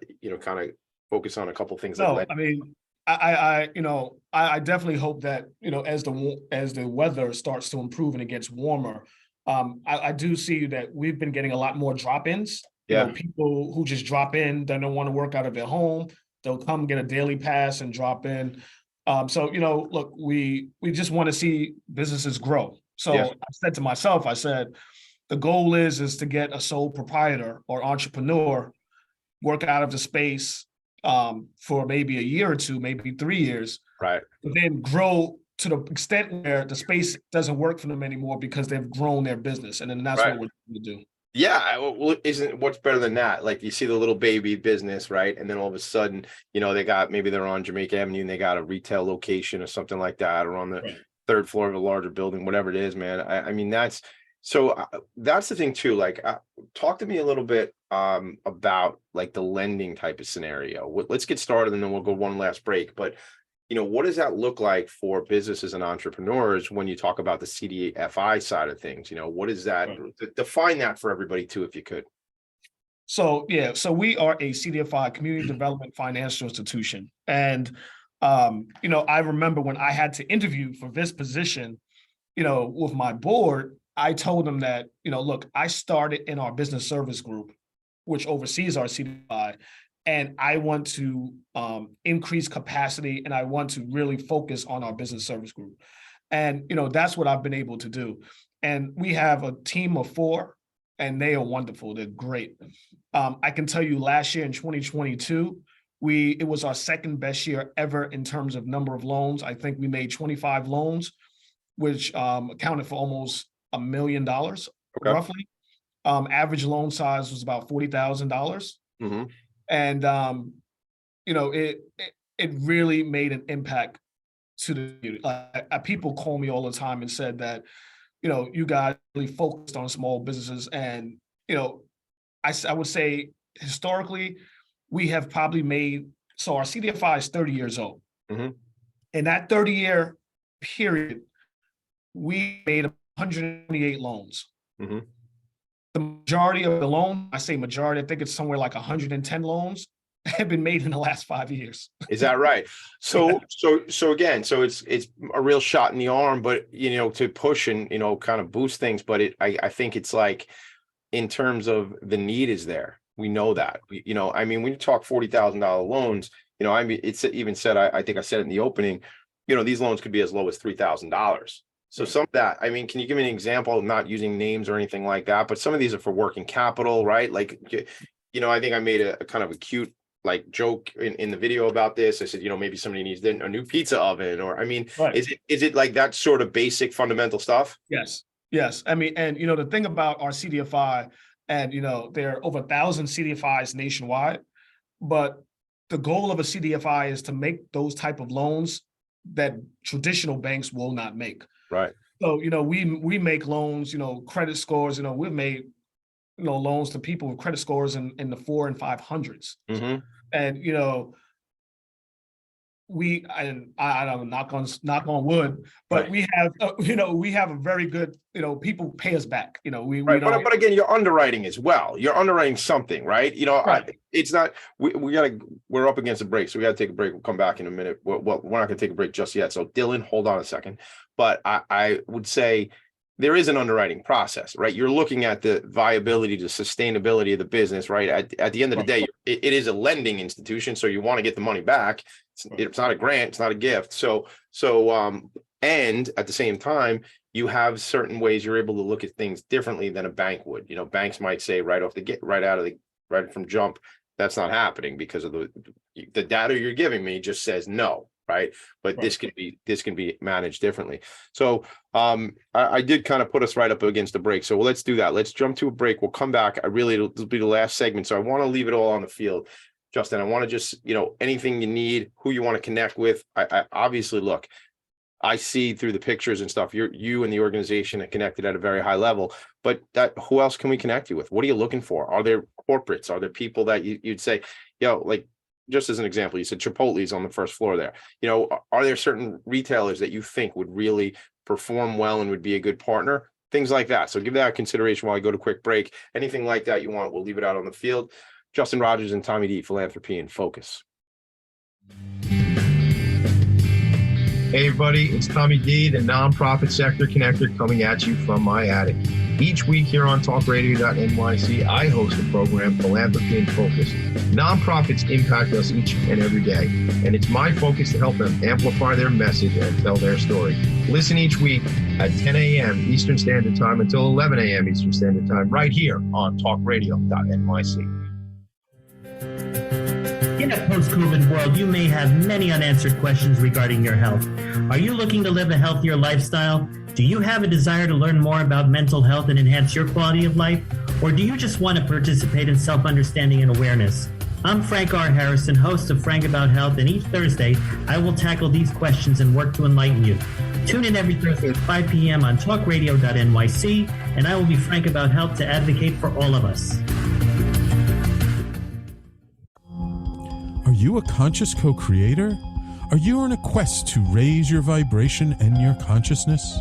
of focus on a couple things? No, I mean, I definitely hope that, as the weather starts to improve and it gets warmer, I do see that we've been getting a lot more drop-ins. People who just drop in, they don't want to work out of their home. They'll come get a daily pass and drop in. So, look, we just want to see businesses grow. So I said to myself, the goal is to get a sole proprietor or entrepreneur, work out of the space for maybe a year or two, maybe 3 years, right? But then grow to the extent where the space doesn't work for them anymore because they've grown their business, and then that's what we're going to do. Yeah, well, isn't what's better than that? Like you see the little baby business, right? And then all of a sudden, maybe they're on Jamaica Avenue and they got a retail location or something like that, or on the third floor of a larger building, whatever it is, man. I mean, that's the thing too. Like, talk to me a little bit about like the lending type of scenario. Let's get started and then we'll go one last break. But what does that look like for businesses and entrepreneurs when you talk about the CDFI side of things? What is that? Define that for everybody too, if you could. So we are a CDFI, Community Development Financial Institution. And, I remember when I had to interview for this position, with my board, I told them that, look, I started in our business service group, which oversees our CDFI. And I want to increase capacity, and I want to really focus on our business service group. And, that's what I've been able to do. And we have a team of 4, and they are wonderful. They're great. I can tell you last year in 2022, it was our second best year ever in terms of number of loans. I think we made 25 loans, which accounted for almost $1 million, roughly. Average loan size was about $40,000. Mm-hmm. And, it really made an impact to the community. People call me all the time and said that, you guys really focused on small businesses. And, I would say historically, we have probably so our CDFI is 30 years old. Mm-hmm. In that 30-year period, we made 128 loans. Mm-hmm. The majority of the loans, I say majority, I think it's somewhere like 110 loans, have been made in the last 5 years. Is that right? So again, it's a real shot in the arm, but to push and kind of boost things. But I think it's like, in terms of the need is there. We know that. I mean, when you talk $40,000 loans, I mean, it's even said, I think I said it in the opening, these loans could be as low as $3,000. So some of that, I mean, can you give me an example, not using names or anything like that, but some of these are for working capital, right? Like, I think I made a kind of a cute like joke in the video about this. I said, maybe somebody needs a new pizza oven, or Right. is it like that sort of basic fundamental stuff? Yes. Yes. I mean, and the thing about our CDFI, and there are over 1,000 CDFIs nationwide, but the goal of a CDFI is to make those type of loans that traditional banks will not make. Right. So, we make loans, credit scores, we've made, loans to people with credit scores in the 400s and 500s. Mm-hmm. And, I don't knock on wood, but Right. we have, we have a very good, people pay us back, we Right, don't. but again, you're underwriting as well. You're underwriting something, right? Right. It's not. We're up against a break, so we got to take a break. We'll come back in a minute. Well, we're not going to take a break just yet. So, Dylan, hold on a second. But I would say there is an underwriting process, right? You're looking at the viability, the sustainability of the business, right? At the end of the day, it is a lending institution, so you want to get the money back. It's not a grant, it's not a gift. So, and at the same time, you have certain ways you're able to look at things differently than a bank would. Banks might say right from jump, that's not happening because of the data you're giving me just says no, right? But Right. this can be managed differently. So I did kind of put us right up against the break. So let's do that. Let's jump to a break. We'll come back. It'll be the last segment. So I want to leave it all on the field. Justin, I want to just, anything you need, who you want to connect with. I obviously look, I see through the pictures and stuff, you and the organization are connected at a very high level, but who else can we connect you with? What are you looking for? Are there corporates? Are there people that you'd say, like, just as an example, you said Chipotle's on the first floor there. Are there certain retailers that you think would really perform well and would be a good partner? Things like that. So give that consideration while I go to quick break. Anything like that you want, we'll leave it out on the field. Justin Rodgers and Tommy D, Philanthropy and Phocus. Hey everybody, it's Tommy D, the nonprofit sector connector, coming at you from my attic. Each week here on talkradio.nyc, I host the program Philanthropy and Phocus. Nonprofits impact us each and every day, and it's my focus to help them amplify their message and tell their story. Listen each week at 10 a.m. Eastern Standard Time until 11 a.m. Eastern Standard Time right here on talkradio.nyc. In a post-COVID world, you may have many unanswered questions regarding your health. Are you looking to live a healthier lifestyle? Do you have a desire to learn more about mental health and enhance your quality of life? Or do you just want to participate in self-understanding and awareness? I'm Frank R. Harrison, host of Frank About Health, and each Thursday, I will tackle these questions and work to enlighten you. Tune in every Thursday at 5 p.m. on talkradio.nyc, and I will be frank about health to advocate for all of us. Are you a conscious co-creator? Are you on a quest to raise your vibration and your consciousness?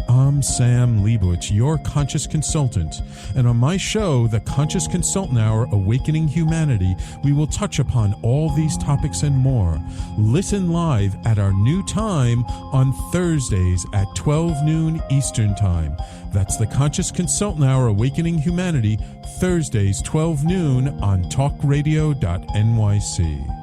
I'm Sam Leibowitz, your conscious consultant, and on my show, The Conscious Consultant Hour, Awakening Humanity, we will touch upon all these topics and more. Listen live at our new time on Thursdays at 12 noon Eastern Time. That's The Conscious Consultant Hour, Awakening Humanity, Thursdays 12 noon on talkradio.nyc.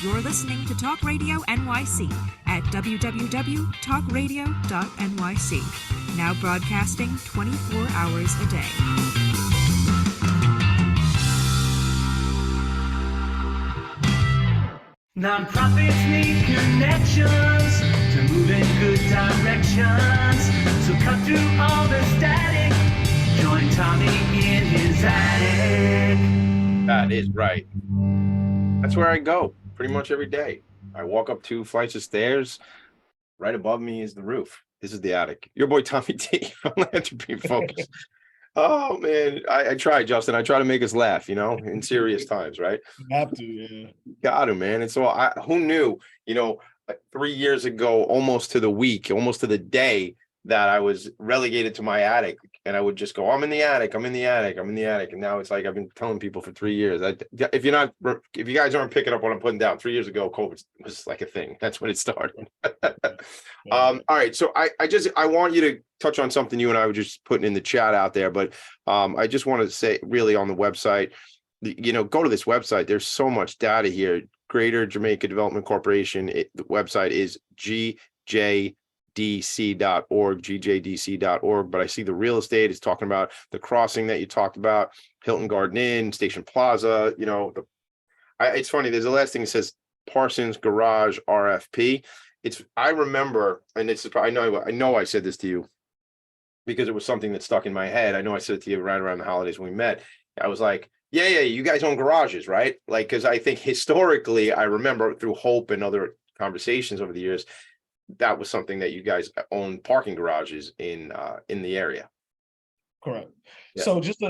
You're listening to Talk Radio NYC at www.talkradio.nyc. Now broadcasting 24 hours a day. Nonprofits need connections to move in good directions. So cut through all the static. Join Tommy in his attic. That is right. That's where I go pretty much every day. I walk up 2 flights of stairs. Right above me is the roof. This is the attic. Your boy Tommy D, Philanthropy and Phocus. Oh man, I try, Justin. I try to make us laugh, in serious times, right? You have to, yeah. Got to, man. And so who knew, 3 years ago, almost to the week, almost to the day that I was relegated to my attic, and I would just go, I'm in the attic, I'm in the attic, I'm in the attic. And now it's like I've been telling people for 3 years. If you guys aren't picking up what I'm putting down, 3 years ago, COVID was like a thing. That's when it started. All right. So I want you to touch on something you and I were just putting in the chat out there, but I just want to say really on the website, go to this website. There's so much data here. Greater Jamaica Development Corporation. The website is GJDC. gjdc.org, but I see the real estate is talking about the crossing that you talked about, Hilton Garden Inn, Station Plaza, it's funny, there's the last thing that says Parsons Garage RFP. I remember, and I know I said this to you because it was something that stuck in my head. I know I said it to you right around the holidays when we met. I was like, yeah, you guys own garages, right? Like, because I think historically, I remember through Hope and other conversations over the years, that was something that you guys own parking garages in the area. Correct. Yeah. So just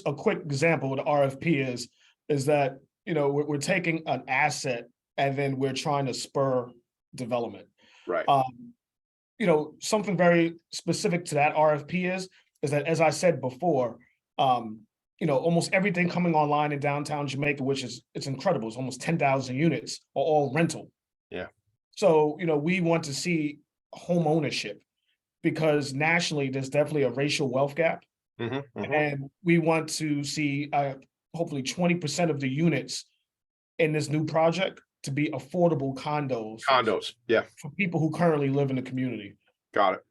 a quick example of the RFP is that, we're taking an asset and then we're trying to spur development. Right. Something very specific to that RFP is that, as I said before, almost everything coming online in downtown Jamaica, it's incredible. It's almost 10,000 units are all rental. Yeah. So, we want to see home ownership because nationally there's definitely a racial wealth gap. And we want to see hopefully 20% of the units in this new project to be affordable condos. Yeah. For people who currently live in the community. Got it.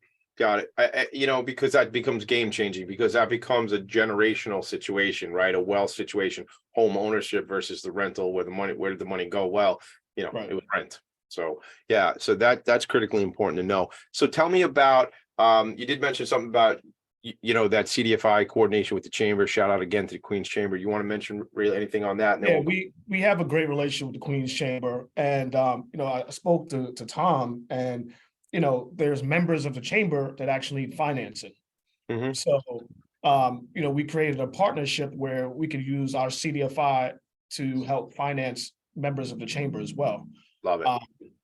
Because that becomes game changing, because that becomes a generational situation, right? A wealth situation, home ownership versus the rental, where did the money go? Well, Right. It was rent. So yeah, so that's critically important to know. So tell me about, you did mention something about, that CDFI coordination with the chamber. Shout out again to the Queen's Chamber. You want to mention really anything on that? And then we have a great relationship with the Queen's Chamber, and I spoke to Tom, and there's members of the chamber that actually need financing. So we created a partnership where we could use our CDFI to help finance members of the chamber as well. Love it.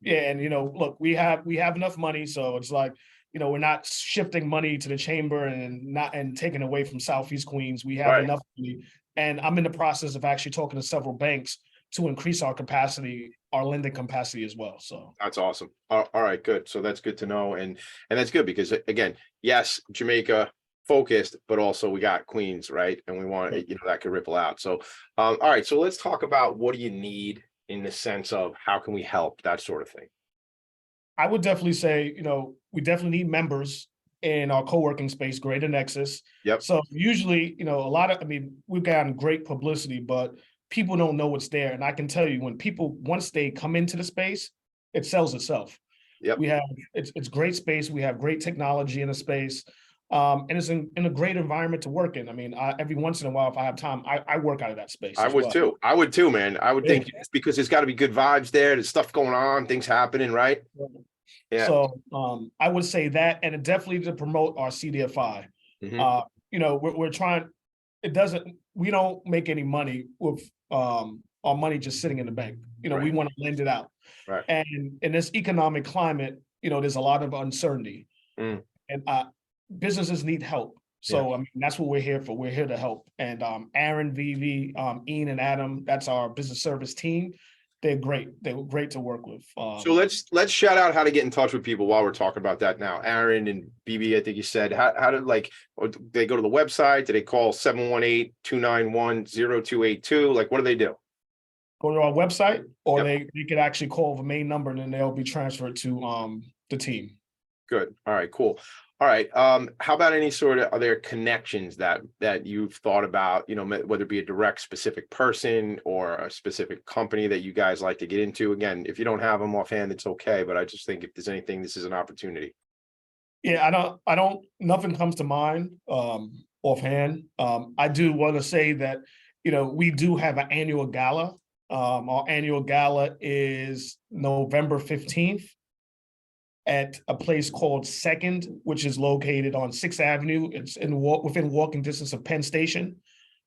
And look, we have enough money, so it's like, we're not shifting money to the chamber and taking away from Southeast Queens. We have enough money, and I'm in the process of actually talking to several banks to increase our capacity, our lending capacity as well. So that's awesome. All right, good. So that's good to know, and that's good because, again, yes, Jamaica focused, but also we got Queens, right? And we want that could ripple out. So all right, so let's talk about what do you need in the sense of how can we help, that sort of thing. I would definitely say, we definitely need members in our co-working space, Greater Nexus. Yep. So usually, we've gotten great publicity, but people don't know what's there. And I can tell you, when people, once they come into the space, it sells itself. Yep. It's great space. We have great technology in the space. And it's in a great environment to work in. Every once in a while, if I have time, I work out of that space. I would too, man. I would think it's because there's got to be good vibes there. There's stuff going on, things happening, right? Yeah. So I would say that, and definitely to promote our CDFI. We're trying. We don't make any money with our money just sitting in the bank. We want to lend it out. Right. And in this economic climate, there's a lot of uncertainty, and businesses need help. So that's what we're here for. We're here to help. And Aaron, Vivi, Ian, and Adam, that's our business service team. They're great. They were great to work with. So let's shout out how to get in touch with people while we're talking about that now. Aaron and BB, I think you said, how did they go to the website? Do they call 718-291-0282? Like, what do they do? Go to our website, or they could actually call the main number, and then they'll be transferred to the team. Good. All right, cool. All right. How about any sort of other connections that you've thought about, whether it be a direct specific person or a specific company that you guys like to get into? Again, if you don't have them offhand, it's okay. But I just think if there's anything, this is an opportunity. Yeah, nothing comes to mind offhand. I do want to say that, we do have an annual gala. Our annual gala is November 15th. At a place called Second, which is located on 6th Avenue. It's within walking distance of Penn Station.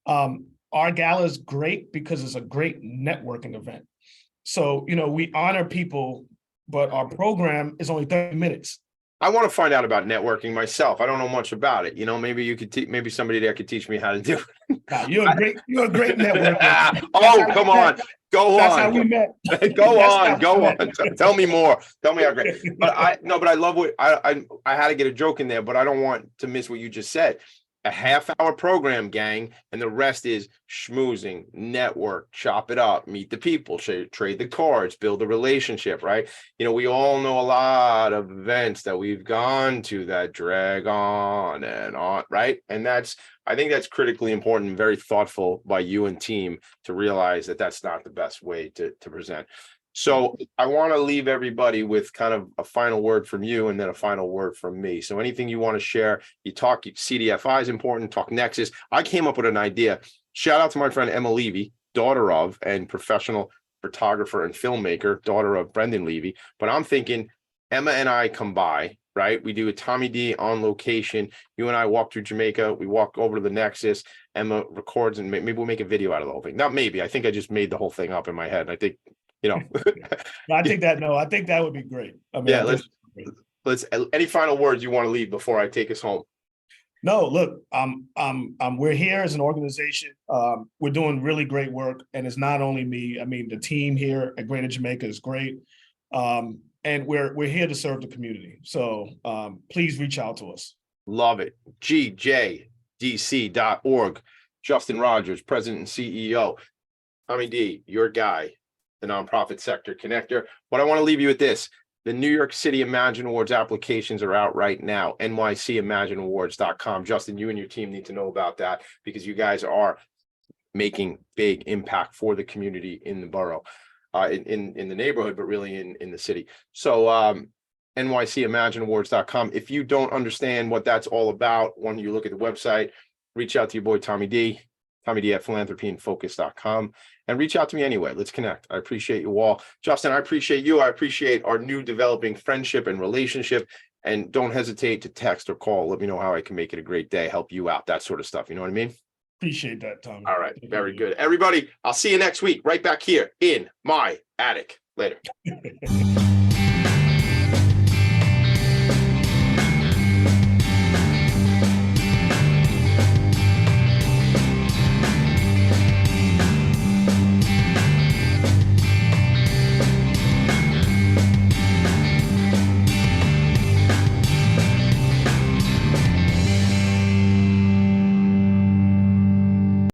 Our gala is great because it's a great networking event. So, we honor people, but our program is only 30 minutes. I want to find out about networking myself. I don't know much about it. Maybe you could maybe somebody there could teach me how to do it. Nah, you're a great networker. Oh, come on. Go That's on. how we met. Go on. Tell me more. Tell me how great. But I love what I had to get a joke in there, but I don't want to miss what you just said. a half-hour program, gang, and the rest is schmoozing, network, chop it up, meet the people, trade the cards, build a relationship, right? You know, we all know a lot of events that we've gone to that drag on and on, right? And I think that's critically important and very thoughtful by you and team to realize that that's not the best way to present. So I want to leave everybody with kind of a final word from you and then a final word from me. So anything you want to share, CDFI is important, talk Nexus. I came up with an idea. Shout out to my friend Emma Levy, daughter of and professional photographer and filmmaker, daughter of Brendan Levy. But I'm thinking Emma and I come by, right? We do a Tommy D on location. You and I walk through Jamaica. We walk over to the Nexus. Emma records and maybe we'll make a video out of the whole thing. Not maybe. I think I just made the whole thing up in my head. I think, you know. I think that would be great. I mean, yeah, let's any final words you want to leave before I take us home? No, look, we're here as an organization. We're doing really great work, and it's not only me. I mean, the team here at Greater Jamaica is great, and we're here to serve the community. So please reach out to us. Love it. GJDC.org. Justin Rodgers, President and CEO. Tommy D, your guy, the nonprofit sector connector. But I want to leave you with this. The New York City Imagine Awards applications are out right now. NYCImagineAwards.com. Justin, you and your team need to know about that because you guys are making big impact for the community in the borough, in the neighborhood, but really in the city. So NYCImagineAwards.com. If you don't understand what that's all about, when you look at the website, reach out to your boy Tommy D at Philanthropy and Phocus.com, and reach out to me anyway. Let's connect. I appreciate you all. Justin, I appreciate you. I appreciate our new developing friendship and relationship. And don't hesitate to text or call. Let me know how I can make it a great day, help you out, that sort of stuff. You know what I mean? Appreciate that, Tom. All right. Very good. Everybody, I'll see you next week right back here in my attic. Later.